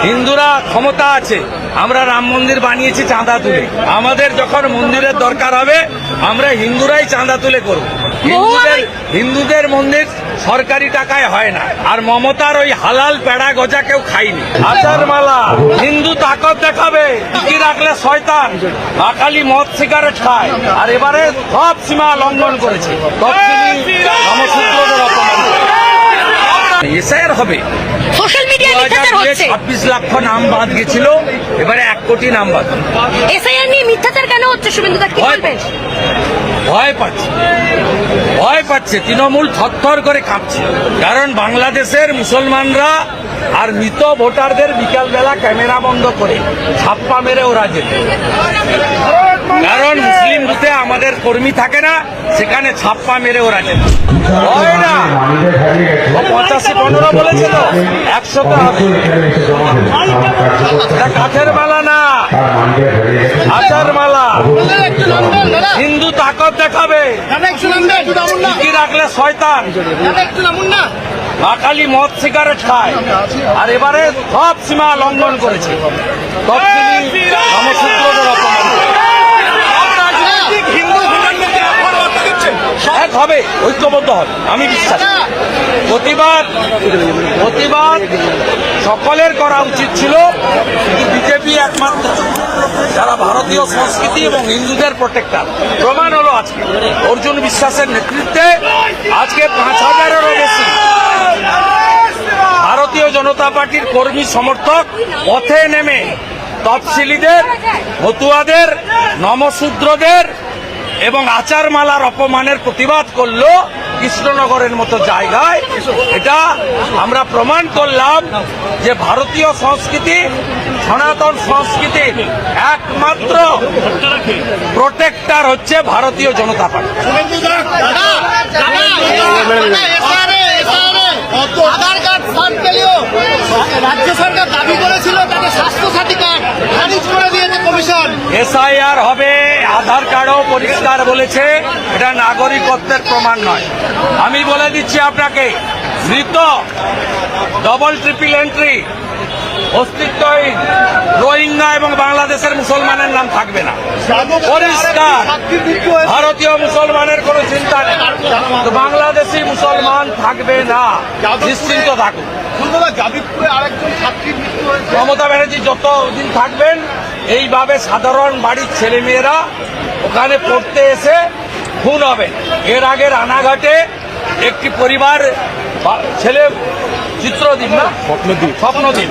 হিন্দুরা ক্ষমতা আছে, আমরা রাম মন্দির বানিয়েছি চাঁদা তুলে। আমাদের যখন মন্দিরের দরকার হবে আমরা হিন্দুরাই চাঁদা তুলে করব। হিন্দুদের মন্দির সরকারি টাকায় হয় না। আর মমতার ওই হালাল পেড়া গজা কেউ খাইনি। আচার মালা হিন্দু তাকত দেখাবে, কি রাখলে শয়তান, আকালি মদ সিগারেট খায়। আর এবারে সব সীমা লঙ্ঘন করেছে, নমশূদ্রদের অপমান এসআইআর হবে। সোশ্যাল মিডিয়া মিথ্যাচার হচ্ছে। 26 লক্ষ নাম বাদ গেছিল, এবারে 1 কোটি নাম বাদ। এসআইআর নিয়ে মিথ্যাচার কেন হচ্ছে শুভেন্দু দা, কি বলবেন? ভয় পাচ্ছে তৃণমূল থরথর করে কাঁপছে। কারণ বাংলাদেশের মুসলমানরা আর মৃত ভোটারদের বিকালবেলা ক্যামেরা বন্ধ করে ছাপ্পা মেরে ওরা যেত। কারণ মুসলিম বুথে আমাদের কর্মী থাকে না, সেখানে ছাপ্পা মেরে ওরা যেত। হয় না, 85-15 বলেছে তো, 100 হবে। কাঠের মালা না, আচার মালা। হিন্দু তাকত দেখাবে, কি রাখলে শয়তান, আকালি মদ সিগারেট খায়। আর এবারে সব সীমা লঙ্ঘন করেছে, নমশূদ্রদের অপমান। এক হবে, ঐক্যবদ্ধ হবে, আমি বিশ্বাস। প্রতিবাদ সকলের করা উচিত ছিল, কিন্তু বিজেপি একমাত্র যারা ভারতীয় সংস্কৃতি এবং হিন্দুদের প্রোটেক্টর। প্রমাণ হলো আজকে অর্জুন বিশ্বাসের নেতৃত্বে আজকে 5000-এরও বেশি ভারতীয় জনতা পার্টির কর্মী সমর্থক পথে নেমে তফসিলিদের, মতুয়াদের, নমশূদ্রদের এবং আচারমালার অপমানের প্রতিবাদ করলো কৃষ্ণনগরের মতো জায়গায়। এটা আমরা প্রমাণ করলাম যে ভারতীয় সংস্কৃতি, সনাতন সংস্কৃতির একমাত্র প্রোটেক্টর হচ্ছে ভারতীয় জনতা পার্টি। রাজ্য সরকার দাবি করেছিল তাদের স্বাস্থ্যসাথী কার্ড খারিজ করে দিয়েছে কমিশন। এসআইআর হবে, আধার কার্ডও পরিষ্কার বলেছে, এটা নাগরিকত্বের প্রমাণ নয়। আমি বলে দিচ্ছি আপনাকে, মৃত ডবল ট্রিপল এন্ট্রি অস্তিত্বহীন রোহিঙ্গা এবং বাংলাদেশের মুসলমানের নাম থাকবে না। পরিষ্কার, ভারতীয় মুসলমানের কোনো চিন্তা নেই, তো বাংলাদেশি মুসলমান থাকবে না, নিশ্চিন্ত থাকুন। মমতা ব্যানার্জি যতদিন থাকবেন এইভাবে সাধারণ বাড়ির ছেলেমেয়েরা ওখানে পড়তে এসে খুন হবে। এর আগে রানাঘাটে একটি পরিবার ছেলে চিত্রদ্বীপ না স্বপ্নদ্বীপ